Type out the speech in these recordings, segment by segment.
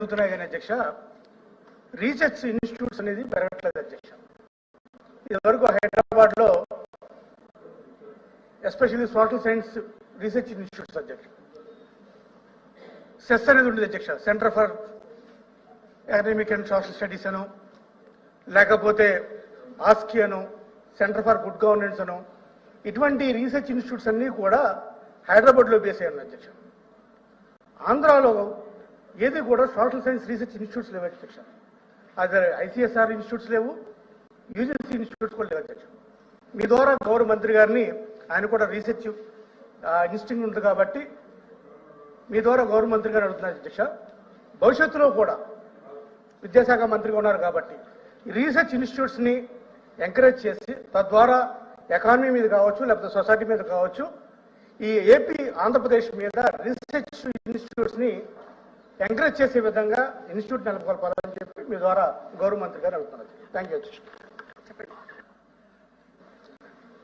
జరుగుతున్నాయి కానీ అధ్యక్ష రీసెర్చ్ ఇన్స్టిట్యూట్స్ అనేది పెరగట్లేదు అధ్యక్ష. ఇదివరకు హైదరాబాద్లో especially social science research institutes అధ్యక్ష సెస్ అనేది ఉండేది అధ్యక్ష, centre for economic and social studies అను, లేకపోతే ఆస్కి అను, సెంటర్ ఫర్ గుడ్ గవర్నెన్స్ అను, ఇటువంటి రీసెర్చ్ ఇన్స్టిట్యూట్స్ అన్నీ కూడా హైదరాబాద్లో బేస్ అయ్యాను అధ్యక్ష. ఆంధ్రాలో ఏది కూడా సోషల్ సైన్స్ రీసెర్చ్ ఇన్స్టిట్యూట్స్ లేవు అధ్యక్ష. అదే ఐసిఎస్ఆర్ ఇన్స్టిట్యూట్స్ లేవు, యూజీసీ ఇన్స్టిట్యూట్స్ కూడా లేవు అధ్యక్ష. మీ ద్వారా గౌరవ మంత్రి గారిని, ఆయన కూడా రీసెర్చ్ ఇన్స్టిట్యూట్ ఉంది కాబట్టి మీ ద్వారా గౌరవ మంత్రి గారు అడుగుతున్నారు అధ్యక్ష, భవిష్యత్తులో కూడా విద్యాశాఖ మంత్రిగా ఉన్నారు కాబట్టి రీసెర్చ్ ఇన్స్టిట్యూట్స్ని ఎంకరేజ్ చేసి తద్వారా ఎకానమీ మీద కావచ్చు, లేకపోతే సొసైటీ మీద కావచ్చు, ఈ ఏపీ ఆంధ్రప్రదేశ్ మీద రీసెర్చ్ ఇన్స్టిట్యూట్స్ని ఎంకరేజ్ చేసే విధంగా ఇన్స్టిట్యూట్ నెలకొల్పాలని చెప్పి మీ ద్వారా గౌరవ మంత్రి గారు అడుగుతున్నారు. థ్యాంక్ యూ అధ్యక్ష.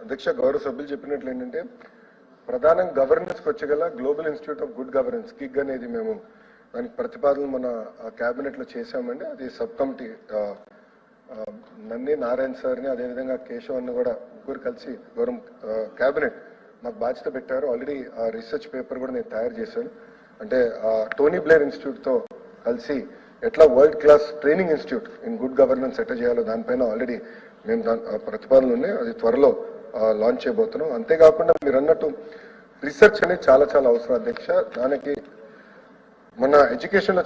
అధ్యక్ష, గౌరవ సభ్యులు చెప్పినట్లు ఏంటంటే ప్రధానంగా గవర్నెన్స్కి వచ్చగల global institute of good governance GIGG అనేది మేము దానికి ప్రతిపాదనలు మన క్యాబినెట్లో చేశామండి. అది సబ్ కమిటీ నన్ని నారాయణ సార్ని అదేవిధంగా కేశవ్ అన్ని కూడా ముగ్గురు కలిసి గౌరవ క్యాబినెట్ మాకు బాధ్యత పెట్టారు. ఆల్రెడీ ఆ రీసెర్చ్ పేపర్ కూడా నేను తయారు చేశాను. అంటే టోనీ బ్లేర్ ఇన్స్టిట్యూట్తో కలిసి ఎట్లా world class training institute in good governance ఎట్లా చేయాలో దానిపైన ఆల్రెడీ మేము ప్రతిపాదనలు ఉన్నాయి. అది త్వరలో లాంచ్ చేయబోతున్నాం. అంతేకాకుండా మీరు అన్నట్టు రీసెర్చ్ అనేది చాలా చాలా అవసరం అధ్యక్ష. దానికి మన ఎడ్యుకేషన్లో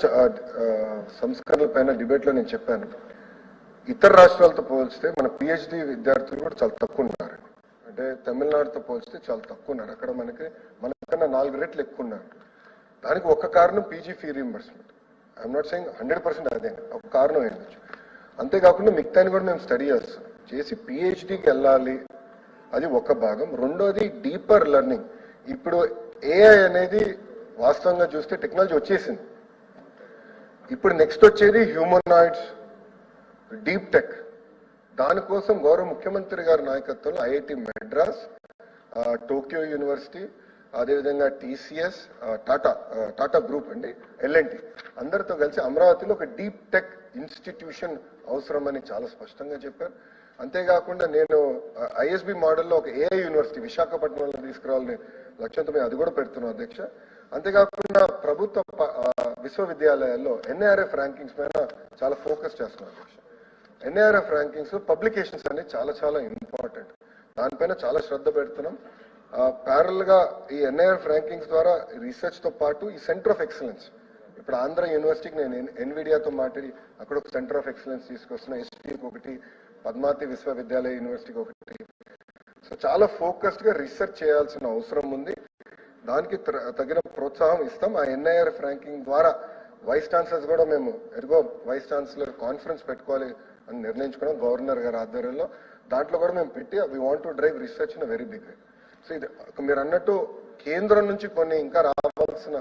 సంస్కరణల పైన డిబేట్లో నేను చెప్పాను, ఇతర రాష్ట్రాలతో పోల్చితే మన పిహెచ్డి విద్యార్థులు కూడా చాలా తక్కువ ఉన్నారు. అంటే తమిళనాడుతో పోల్చితే చాలా తక్కువ ఉన్నారు. అక్కడ మనకన్నా 4 రెట్లు ఎక్కువ ఉన్నారు. దానికి ఒక కారణం PG fee reimbursement. I'm not saying 100% అదే ఒక కారణం అయ్యొచ్చు. అంతేకాకుండా మిగతాని కూడా మేము స్టడీ చేసి పిహెచ్డికి వెళ్ళాలి, అది ఒక భాగం. రెండోది డీపర్ లెర్నింగ్. ఇప్పుడు ఏఐ అనేది వాస్తవంగా చూస్తే టెక్నాలజీ వచ్చేసింది. ఇప్పుడు నెక్స్ట్ వచ్చేది హ్యూమనాయిడ్స్, డీప్ టెక్. దానికోసం గౌరవ ముఖ్యమంత్రి గారి నాయకత్వంలో ఐఐటి మెడ్రాస్, టోక్యో యూనివర్సిటీ, అదేవిధంగా టీసీఎస్, టాటా గ్రూప్ అండి, ఎల్ఎన్టీ అందరితో కలిసి అమరావతిలో ఒక డీప్ టెక్ ఇన్స్టిట్యూషన్ అవసరమని చాలా స్పష్టంగా చెప్పారు. అంతేకాకుండా నేను ఐఎస్బి మోడల్లో ఒక ఏఐ యూనివర్సిటీ విశాఖపట్నంలో తీసుకురావాలని లక్ష్యంతో మేము అది కూడా పెడుతున్నాం అధ్యక్ష. అంతేకాకుండా ప్రభుత్వ విశ్వవిద్యాలయాల్లో ఎన్ఐఆర్ఎఫ్ ర్యాంకింగ్స్ పైన చాలా ఫోకస్ చేస్తున్నాం అధ్యక్ష. ఎన్ఐఆర్ఎఫ్ ర్యాంకింగ్స్ పబ్లికేషన్స్ అనేది చాలా చాలా ఇంపార్టెంట్. దానిపైన చాలా శ్రద్ధ పెడుతున్నాం. ప్యారల్ గా ఈ ఎన్ఐఆర్ఎఫ్ ర్యాంకింగ్స్ ద్వారా రీసెర్చ్ తో పాటు ఈ సెంటర్ ఆఫ్ ఎక్సలెన్స్, ఇప్పుడు ఆంధ్ర యూనివర్సిటీకి నేను ఎన్విడియాతో మాట్లాడి అక్కడ ఒక సెంటర్ ఆఫ్ ఎక్సలెన్స్ తీసుకొస్తున్నా, ఎస్పీకి ఒకటి, పద్మావతి విశ్వవిద్యాలయ యూనివర్సిటీకి ఒకటి. సో చాలా ఫోకస్డ్ గా రీసెర్చ్ చేయాల్సిన అవసరం ఉంది. దానికి తగిన ప్రోత్సాహం ఇస్తాం. ఆ ఎన్ఐఆర్ఎఫ్ ర్యాంకింగ్ ద్వారా వైస్ ఛాన్సలర్స్ కూడా మేము వైస్ ఛాన్సలర్ కాన్ఫరెన్స్ పెట్టుకోవాలి అని నిర్ణయించుకున్నాం గవర్నర్ గారి ఆధ్వర్యంలో. దాంట్లో కూడా మేము పెట్టి we want to drive research in very big way. So ఇది మీరు అన్నట్టు కేంద్రం నుంచి కొన్ని ఇంకా రావాల్సిన,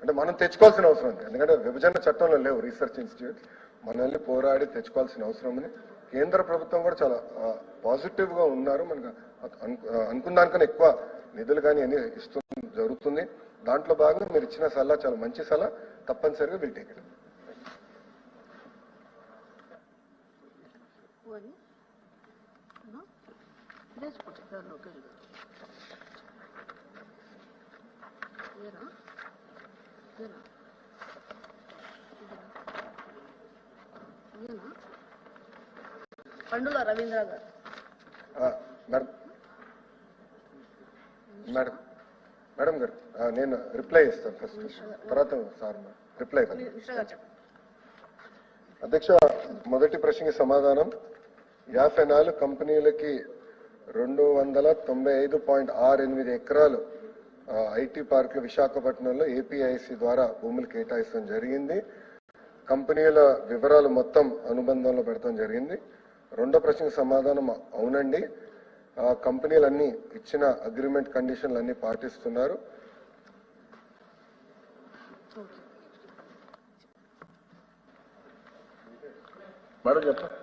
అంటే మనం తెచ్చుకోవాల్సిన అవసరం ఉంది. ఎందుకంటే విభజన చట్టంలో లేవు రీసెర్చ్ ఇన్స్టిట్యూట్, మనం వెళ్ళి పోరాడి తెచ్చుకోవాల్సిన అవసరం ఉంది. కేంద్ర ప్రభుత్వం కూడా చాలా పాజిటివ్ గా ఉన్నారు. మనకు అనుకున్న దానికన్నా ఎక్కువ నిధులు కానీ అన్ని జరుగుతుంది. దాంట్లో భాగంగా మీరు ఇచ్చిన సలహా చాలా మంచి సలహా, తప్పనిసరిగా will take it. Pandula Ravindra గారు. మేడం గారు నేను రిప్లై ఇస్తాను ఫస్ట్, తర్వాత సార్ రిప్లై. అధ్యక్ష, మొదటి ప్రశ్నకి సమాధానం 54 కంపెనీలకి 295.68 ఎకరాలు ఐటీ పార్కులు విశాఖపట్నంలో ఏపీఐసి ద్వారా భూములు కేటాయిస్తాం జరిగింది. కంపెనీల వివరాలు మొత్తం అనుబంధంలో పెడతాం జరిగింది. రెండో ప్రశ్నకు సమాధానం అవునండి. కంపెనీలన్నీ ఇచ్చిన అగ్రిమెంట్ కండిషన్లు అన్ని పాటిస్తున్నారు. మేడం చెప్పండి.